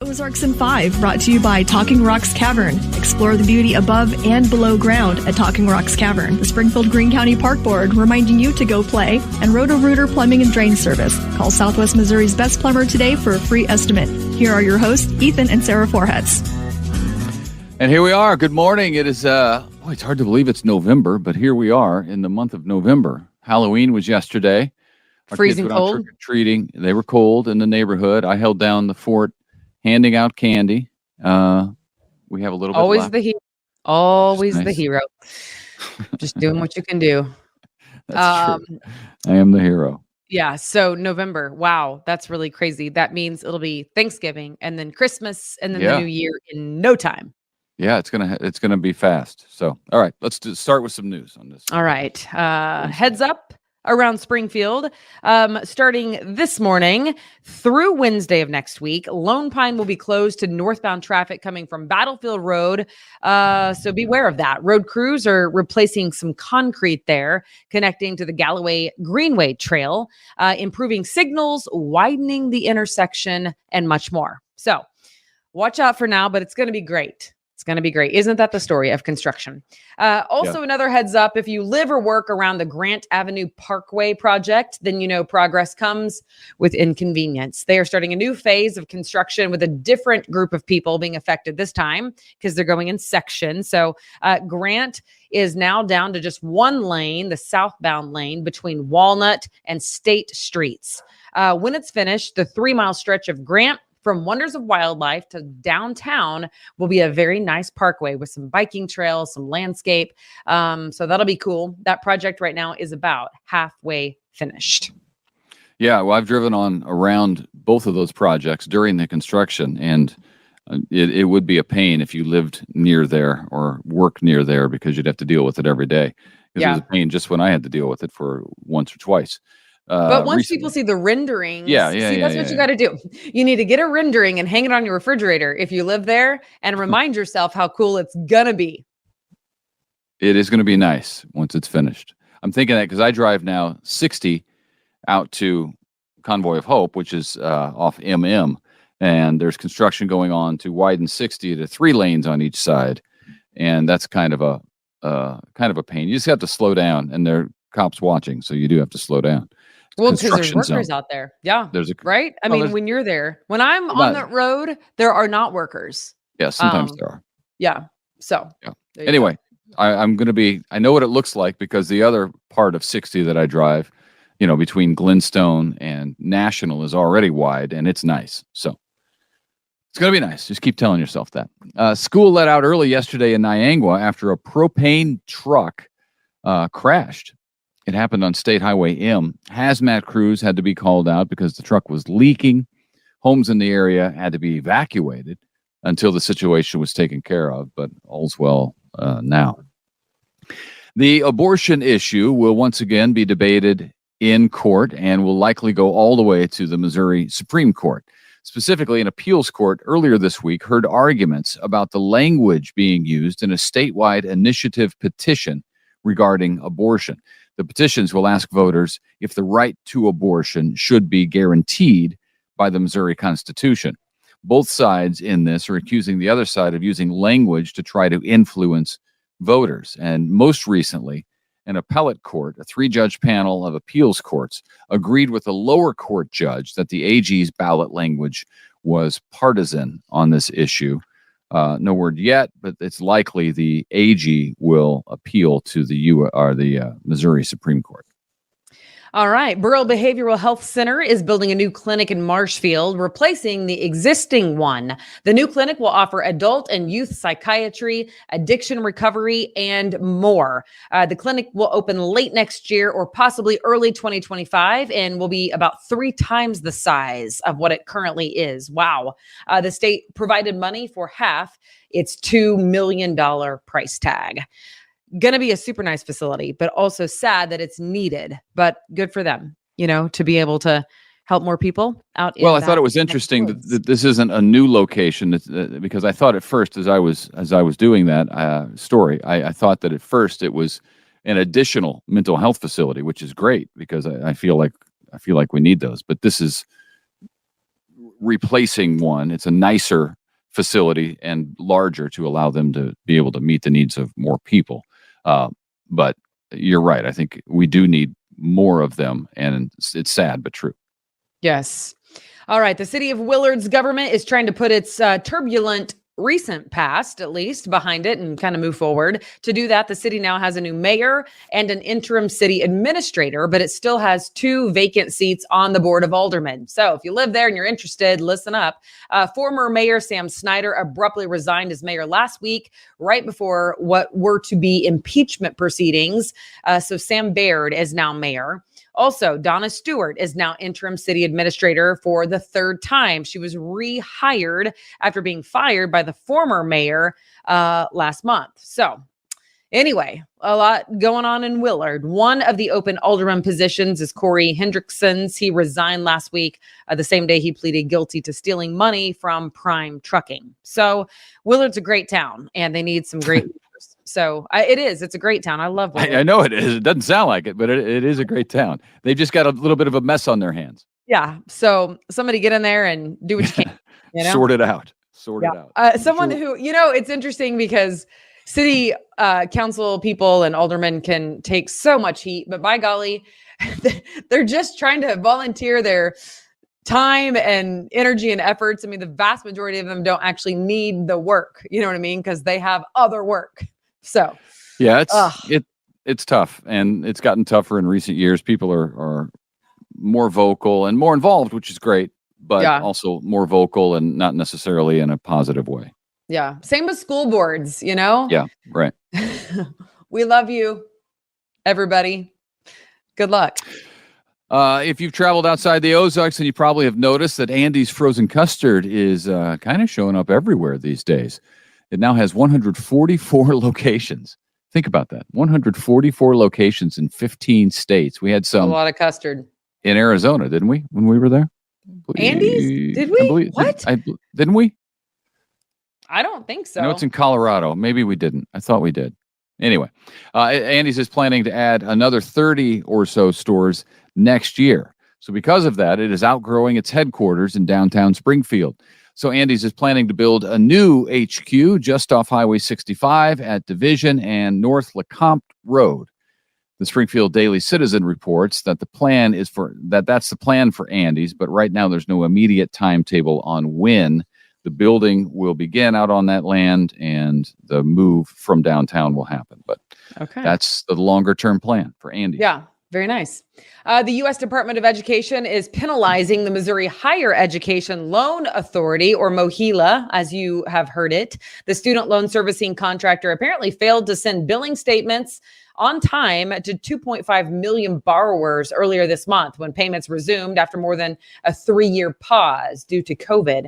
Ozarks in 5, brought to you by Talking Rocks Cavern. Explore the beauty above and below ground at Talking Rocks Cavern. The Springfield-Greene County Park Board reminding you to go play. And Roto-Rooter Plumbing and Drain Service. Call Southwest Missouri's best plumber today for a free estimate. Here are your hosts, Ethan and Sarah Foreheads. And here we are. Good morning. It is, it's hard to believe it's November, but here we are in the month of November. Halloween was yesterday. Our Freezing kids went out cold. trick-or-treating. They were cold in the neighborhood. I held down the fort, handing out candy. We have a little bit Always left. Always Nice. the hero. Just doing what you can do. That's true. I am the hero. Yeah. So November. Wow. That's really crazy. That means it'll be Thanksgiving and then Christmas and then Yeah. the New Year in no time. Yeah, it's gonna be fast. So, all right, let's start with some news on this. All right. Heads up around Springfield. Starting this morning through Wednesday of next week, Lone Pine will be closed to northbound traffic coming from Battlefield Road. So beware of that. Road crews are replacing some concrete there, connecting to the Galloway Greenway Trail, improving signals, widening the intersection, and much more. So watch out for now, but it's going to be great. It's going to be great. Isn't that the story of construction? Another heads up, if you live or work around the Grant Avenue Parkway project, then you know progress comes with inconvenience. They are starting a new phase of construction with a different group of people being affected this time because they're going in sections. So Grant is now down to just one lane, the southbound lane between Walnut and State Streets. When it's finished, the 3-mile stretch of Grant from Wonders of Wildlife to downtown will be a very nice parkway with some biking trails, some landscape. So that'll be cool. That project right now is about halfway finished. Yeah, well, I've driven around both of those projects during the construction, and it would be a pain if you lived near there or worked near there because you'd have to deal with it every day. Because it was a pain just when I had to deal with it for once or twice. But once recently. people see the renderings, that's what you got to do. You need to get a rendering and hang it on your refrigerator if you live there and remind yourself how cool it's going to be. It is going to be nice once it's finished. I'm thinking that because I drive now 60 out to Convoy of Hope, which is off MM, and there's construction going on to widen 60 to 3 lanes on each side, and that's kind of a pain. You just have to slow down, and there are cops watching, so you do have to slow down. Well, because there's workers out there. Yeah. Right? When you're there. When I'm on that road, there are not workers. Yeah, sometimes there are. Yeah. So. Yeah. Anyway, I'm going to be, I know what it looks like because the other part of 60 that I drive, between Glenstone and National is already wide, and it's nice. So it's going to be nice. Just keep telling yourself that. School let out early yesterday in Niangua after a propane truck crashed. It happened on State Highway M. Hazmat crews had to be called out because the truck was leaking. Homes in the area had to be evacuated until the situation was taken care of, but all's well now. The abortion issue will once again be debated in court and will likely go all the way to the Missouri Supreme Court. Specifically, an appeals court earlier this week heard arguments about the language being used in a statewide initiative petition regarding abortion. The petitions will ask voters if the right to abortion should be guaranteed by the Missouri Constitution. Both sides in this are accusing the other side of using language to try to influence voters. And most recently, an appellate court, a 3-judge panel of appeals courts, agreed with a lower court judge that the AG's ballot language was partisan on this issue. No word yet, but it's likely the AG will appeal to the Missouri Supreme Court. All right. Burrell Behavioral Health Center is building a new clinic in Marshfield, replacing the existing one. The new clinic will offer adult and youth psychiatry, addiction recovery, and more. The clinic will open late next year or possibly early 2025 and will be about 3 times the size of what it currently is. Wow. The state provided money for half its $2 million price tag. Going to be a super nice facility, but also sad that it's needed, but good for them, to be able to help more people out. Well, I thought it was interesting that this isn't a new location because I thought at first, as I was doing that story, I thought that at first it was an additional mental health facility, which is great because I feel like we need those. But this is replacing one. It's a nicer facility and larger to allow them to be able to meet the needs of more people. But you're right. I think we do need more of them, and it's sad but true. Yes. All right. The city of Willard's government is trying to put its turbulent recent past, at least, behind it and kind of move forward. To do that, the city now has a new mayor and an interim city administrator, but it still has 2 vacant seats on the board of aldermen. So if you live there and you're interested, listen up. Former Mayor Sam Snyder abruptly resigned as mayor last week, right before what were to be impeachment proceedings. So Sam Baird is now mayor. Also, Donna Stewart is now interim city administrator for the 3rd time. She was rehired after being fired by the former mayor last month. So anyway, a lot going on in Willard. One of the open alderman positions is Corey Hendrickson's. He resigned last week, the same day he pleaded guilty to stealing money from Prime Trucking. So Willard's a great town, and they need some great leaders. So it is. It's a great town. I love Willard. I know it is. It doesn't sound like it, but it is a great town. They've just got a little bit of a mess on their hands. Yeah. So somebody get in there and do what you can. You know? Sort it out. Someone who, it's interesting because city council people and aldermen can take so much heat, but by golly, they're just trying to volunteer their time and energy and efforts. I mean, the vast majority of them don't actually need the work. You know what I mean? Because they have other work. So yeah, it's tough, and it's gotten tougher in recent years. People are more vocal and more involved, which is great, but also more vocal and not necessarily in a positive way. Yeah. Same with school boards, Yeah, right. We love you, everybody. Good luck. If you've traveled outside the Ozarks, then you probably have noticed that Andy's frozen custard is kind of showing up everywhere these days. It now has 144 locations. Think about that. 144 locations in 15 states. We had a lot of custard in Arizona, didn't we, when we were there? Andy's? Did we? What? Didn't we? I don't think so. I know it's in Colorado. Maybe we didn't. I thought we did. Anyway, Andy's is planning to add another 30 or so stores next year. So because of that, it is outgrowing its headquarters in downtown Springfield. So Andy's is planning to build a new HQ just off Highway 65 at Division and North Lecomte Road. The Springfield Daily Citizen reports that that's the plan for Andy's, but right now there's no immediate timetable on when the building will begin out on that land and the move from downtown will happen. But that's the longer term plan for Andy's. Yeah. Very nice. The U.S. Department of Education is penalizing the Missouri Higher Education Loan Authority, or MOHELA, as you have heard it. The student loan servicing contractor apparently failed to send billing statements on time to 2.5 million borrowers earlier this month when payments resumed after more than a 3-year pause due to COVID.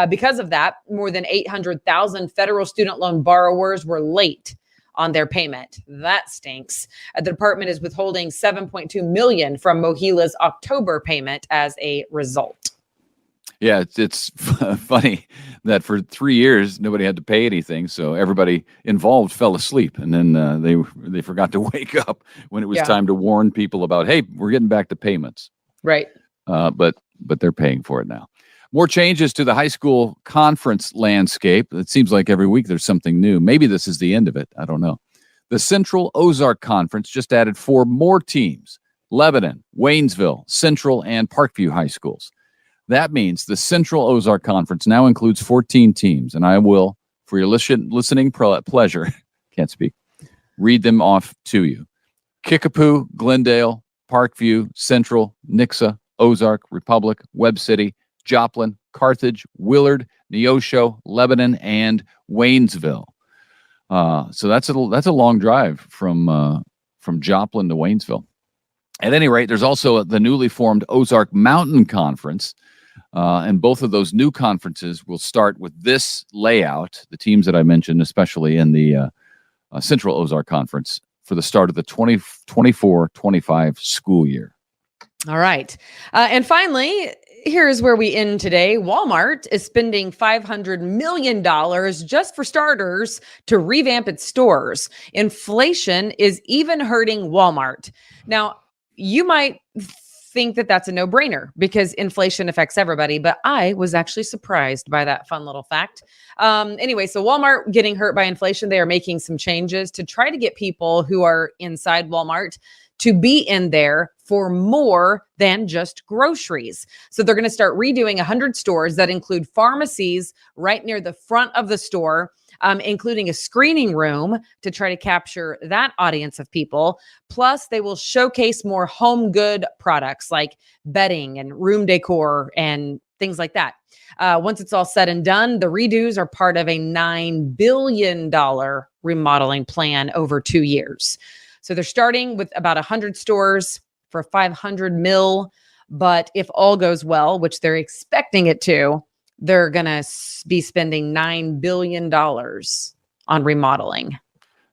Because of that, more than 800,000 federal student loan borrowers were late on their payment. That stinks. The department is withholding $7.2 million from MOHELA's October payment as a result. Yeah, it's funny that for 3 years nobody had to pay anything, so everybody involved fell asleep, and then they forgot to wake up when it was time to warn people about, hey, we're getting back to payments. Right. But they're paying for it now. More changes to the high school conference landscape. It seems like every week there's something new. Maybe this is the end of it. I don't know. The Central Ozark Conference just added 4 more teams: Lebanon, Waynesville, Central, and Parkview High Schools. That means the Central Ozark Conference now includes 14 teams, and I will, for your listening pleasure, can't speak, read them off to you. Kickapoo, Glendale, Parkview, Central, Nixa, Ozark, Republic, Webb City, Joplin, Carthage, Willard, Neosho, Lebanon, and Waynesville. So that's a long drive from Joplin to Waynesville. At any rate, there's also the newly formed Ozark Mountain Conference, and both of those new conferences will start with this layout. The teams that I mentioned, especially in the Central Ozark Conference, for the start of the 2024-25 school year. All right, and finally, here's where we end today. Walmart is spending $500 million just for starters to revamp its stores. Inflation is even hurting Walmart. Now, you might think that that's a no-brainer because inflation affects everybody, but I was actually surprised by that fun little fact. Anyway, so Walmart getting hurt by inflation, they are making some changes to try to get people who are inside Walmart to be in there for more than just groceries. So they're going to start redoing 100 stores that include pharmacies right near the front of the store, including a screening room to try to capture that audience of people. Plus, they will showcase more home good products like bedding and room decor and things like that. Once it's all said and done, the redos are part of a $9 billion remodeling plan over 2 years. So they're starting with about 100 stores for $500 million. But if all goes well, which they're expecting it to, they're going to be spending $9 billion on remodeling.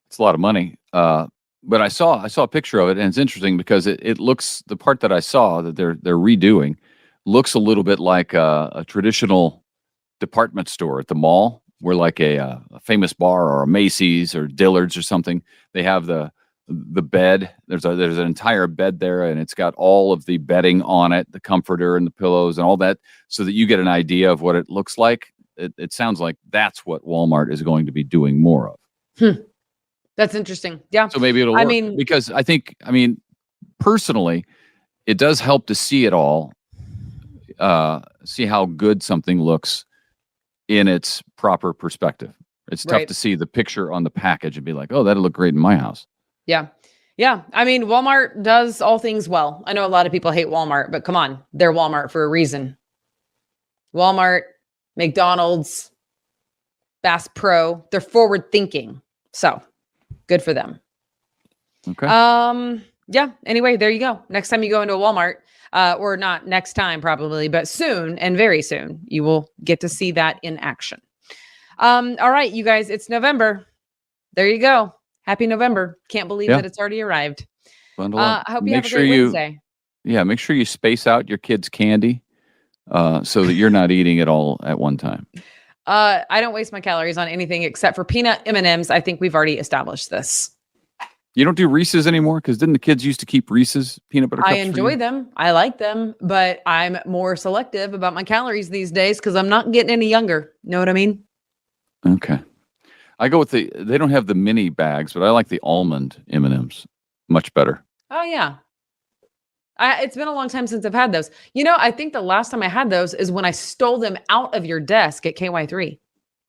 It's a lot of money. But I saw a picture of it, and it's interesting because it looks, the part that I saw that they're redoing looks a little bit like a traditional department store at the mall, where like a famous bar or a Macy's or Dillard's or something, they have the bed. There's an entire bed there, and it's got all of the bedding on it, the comforter and the pillows and all that, so that you get an idea of what it looks like. It sounds like that's what Walmart is going to be doing more of. That's interesting. Yeah. So maybe it'll work. Because I think, personally, it does help to see it all, see how good something looks in its proper perspective. It's tough to see the picture on the package and be like, oh, that'll look great in my house. Yeah. Yeah. Walmart does all things well. I know a lot of people hate Walmart, but come on, they're Walmart for a reason. Walmart, McDonald's, Bass Pro, they're forward thinking. So good for them. Okay. Yeah. Anyway, there you go. Next time you go into a Walmart, or not next time probably, but soon and very soon, you will get to see that in action. All right, you guys, it's November. There you go. Happy November. Can't believe that it's already arrived. I hope you have a great Wednesday. Yeah, make sure you space out your kids' candy so that you're not eating it all at one time. I don't waste my calories on anything except for peanut M&Ms. I think we've already established this. You don't do Reese's anymore? Because didn't the kids used to keep Reese's peanut butter cups? I enjoy them. I like them, but I'm more selective about my calories these days because I'm not getting any younger. Know what I mean? Okay. I go with they don't have the mini bags, but I like the almond M&Ms much better. Oh, yeah. It's been a long time since I've had those. I think the last time I had those is when I stole them out of your desk at KY3,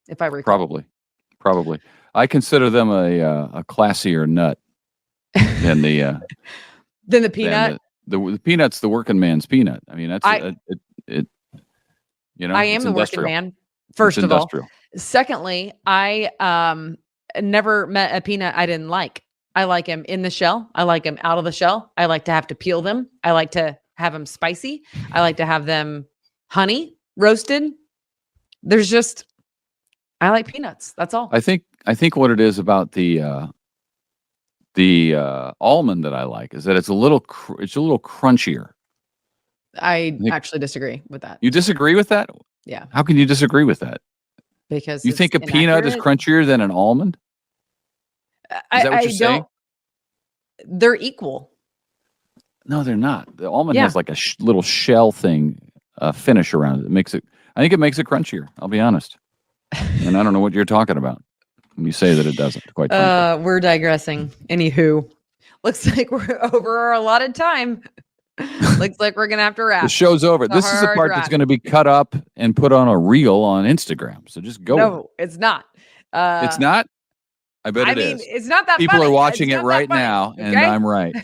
if I recall. Probably. I consider them a classier nut than the than the peanut. The peanut's the working man's peanut. That's I am the working man. First of all. Secondly, I never met a peanut I didn't like. I like them in the shell. I like them out of the shell. I like to have to peel them. I like to have them spicy. I like to have them honey roasted. I like peanuts. That's all. I think what it is about the almond that I like is that it's a little crunchier. I actually disagree with that. You disagree with that? Yeah. How can you disagree with that? Because you think a peanut is crunchier than an almond? Is that what you're saying? They're equal. No, they're not. The almond has like a little shell thing, finish around it. I think it makes it crunchier. I'll be honest. And I don't know what you're talking about when you say that it doesn't. Quite frankly. We're digressing. Anywho, looks like we're over our allotted time. Looks like we're gonna have to wrap. The show's over. This is the part that's going to be cut up and put on a reel on Instagram. So just go. No, it's not. It's not. I bet it is. It's not that people funny. are watching it right now, and I'm right.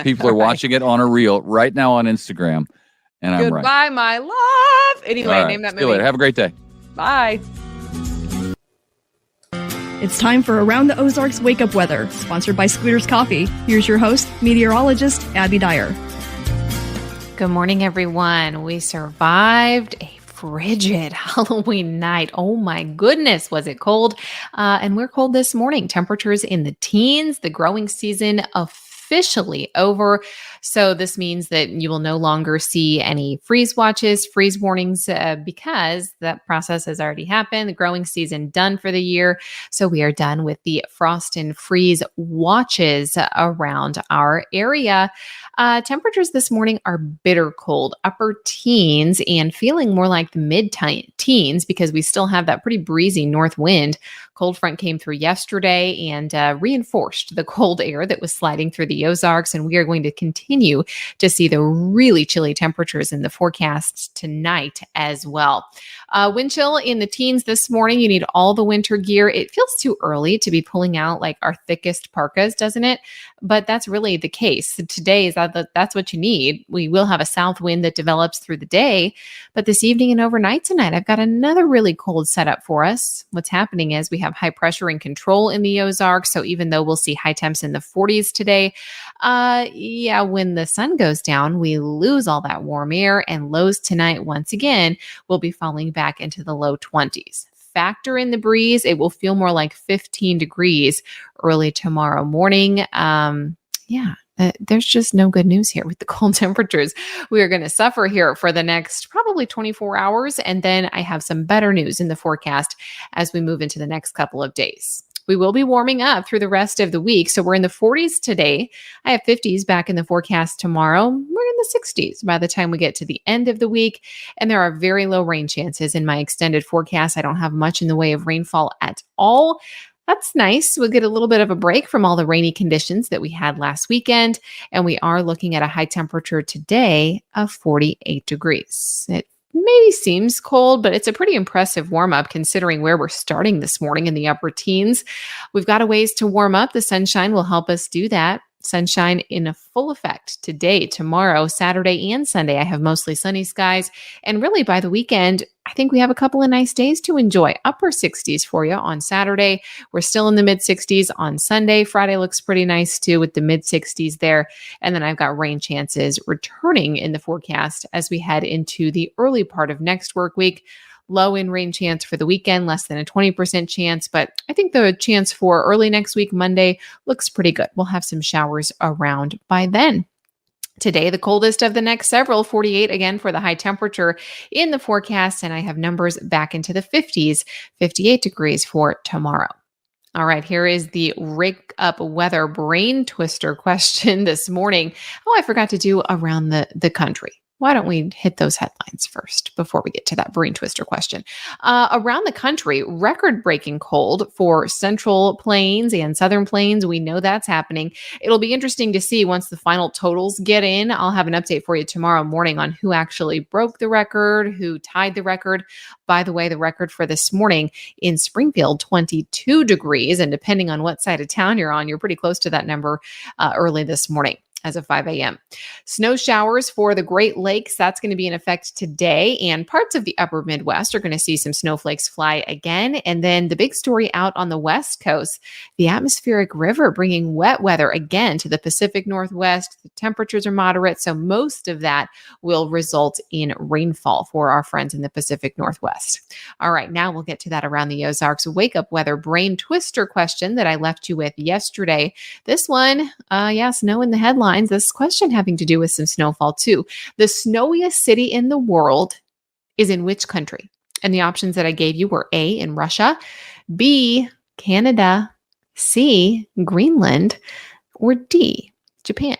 People are watching it on a reel right now on Instagram, and I'm right. Goodbye, my love. Anyway, name that movie. See you later. Have a great day. Bye. It's time for Around the Ozarks Wake Up Weather, sponsored by Scooters Coffee. Here's your host, meteorologist Abby Dyer. Good morning, everyone. We survived a frigid Halloween night. Oh my goodness, was it cold? And we're cold this morning. Temperatures in the teens, the growing season officially over. So this means that you will no longer see any freeze watches, freeze warnings, because that process has already happened. The growing season done for the year. So we are done with the frost and freeze watches around our area. Temperatures this morning are bitter cold, upper teens, and feeling more like the mid-teens because we still have that pretty breezy north wind. Cold front came through yesterday and reinforced the cold air that was sliding through the Ozarks, and we are going to continue to see the really chilly temperatures in the forecasts tonight as well. Wind chill in the teens this morning. You need all the winter gear. It feels too early to be pulling out like our thickest parkas, doesn't it? But that's really the case. Today is that's what you need. We will have a south wind that develops through the day, but this evening and overnight tonight, I've got another really cold setup for us. What's happening is we have high pressure and control in the Ozarks. So even though we'll see high temps in the 40s today, when the sun goes down, we lose all that warm air, and lows tonight once again will be falling back into the low 20s. Factor in the breeze, it will feel more like 15 degrees early tomorrow morning. There's just no good news here with the cold temperatures. We are going to suffer here for the next probably 24 hours. And then I have some better news in the forecast as we move into the next couple of days. We will be warming up through the rest of the week. So we're in the 40s today. I have 50s back in the forecast tomorrow. We're in the 60s by the time we get to the end of the week. And there are very low rain chances in my extended forecast. I don't have much in the way of rainfall at all. That's nice. We'll get a little bit of a break from all the rainy conditions that we had last weekend. And we are looking at a high temperature today of 48 degrees. It maybe seems cold, but it's a pretty impressive warm up considering where we're starting this morning in the upper teens. We've got a ways to warm up. The sunshine will help us do that. Sunshine in a full effect today, tomorrow, Saturday, and Sunday. I have mostly sunny skies. And really by the weekend, I think we have a couple of nice days to enjoy. Upper 60s for you on Saturday. We're still in the mid 60s on Sunday. Friday looks pretty nice too with the mid 60s there. And then I've got rain chances returning in the forecast as we head into the early part of next work week. Low in rain chance for the weekend, less than a 20% chance, but I think the chance for early next week, Monday, looks pretty good. We'll have some showers around by then. Today, the coldest of the next several, 48 again for the high temperature in the forecast, and I have numbers back into the 50s, 58 degrees for tomorrow. All right, here is the Rake Up Weather brain twister question this morning. Oh, I forgot to do around the country. Why don't we hit those headlines first before we get to that brain twister question? Around the country, record-breaking cold for central plains and southern plains. We know that's happening. It'll be interesting to see once the final totals get in. I'll have an update for you tomorrow morning on who actually broke the record, who tied the record. By the way, the record for this morning in Springfield, 22 degrees. And depending on what side of town you're on, you're pretty close to that number early this morning. As of 5 a.m. Snow showers for the Great Lakes, that's going to be in effect today, and parts of the upper Midwest are going to see some snowflakes fly again. And then the big story out on the West Coast, the atmospheric river bringing wet weather again to the Pacific Northwest. The temperatures are moderate, so most of that will result in rainfall for our friends in the Pacific Northwest. All right, now we'll get to that around the Ozarks wake up weather brain twister question that I left you with yesterday. This one, snow in the headlines. This question having to do with some snowfall too. The snowiest city in the world is in which country? And the options that I gave you were A, in Russia, B, Canada, C, Greenland, or D, Japan.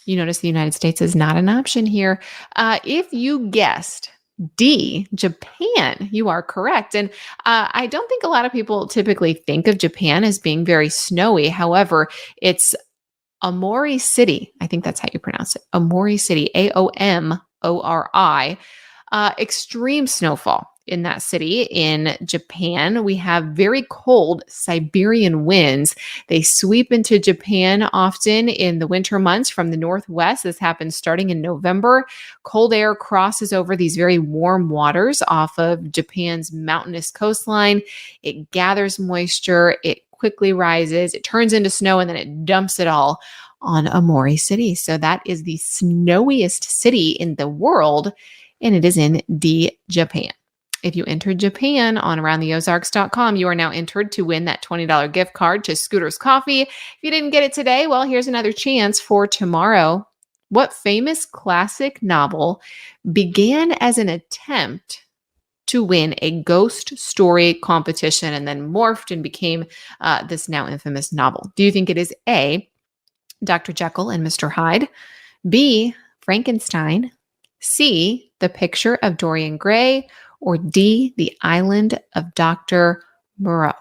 You notice the United States is not an option here. If you guessed D, Japan, you are correct. And I don't think a lot of people typically think of Japan as being very snowy. However, it's Aomori City. I think that's how you pronounce it. Aomori City, Aomori. Extreme snowfall in that city in Japan. We have very cold Siberian winds. They sweep into Japan often in the winter months from the northwest. This happens starting in November. Cold air crosses over these very warm waters off of Japan's mountainous coastline. It gathers moisture. It quickly rises, it turns into snow, and then it dumps it all on Aomori City. So that is the snowiest city in the world, and it is in Japan. If you entered Japan on aroundtheozarks.com, you are now entered to win that $20 gift card to Scooter's Coffee. If you didn't get it today, well, here's another chance for tomorrow. What famous classic novel began as an attempt to win a ghost story competition and then morphed and became this now infamous novel? Do you think it is A, Dr. Jekyll and Mr. Hyde, B, Frankenstein, C, The Picture of Dorian Gray, or D, The Island of Dr. Moreau?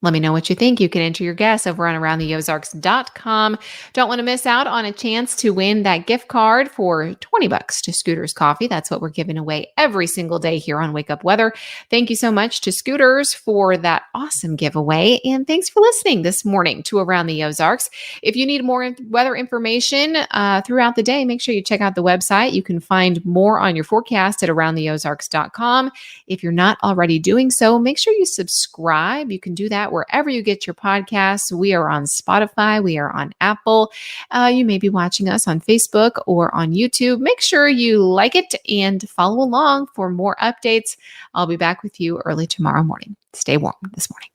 Let me know what you think. You can enter your guess over on aroundtheozarks.com. Don't want to miss out on a chance to win that gift card for $20 to Scooter's Coffee. That's what we're giving away every single day here on Wake Up Weather. Thank you so much to Scooters for that awesome giveaway. And thanks for listening this morning to Around the Ozarks. If you need more weather information throughout the day, make sure you check out the website. You can find more on your forecast at aroundtheozarks.com. If you're not already doing so, make sure you subscribe. You can do that wherever you get your podcasts. We are on Spotify. We are on Apple. You may be watching us on Facebook or on YouTube. Make sure you like it and follow along for more updates. I'll be back with you early tomorrow morning. Stay warm this morning.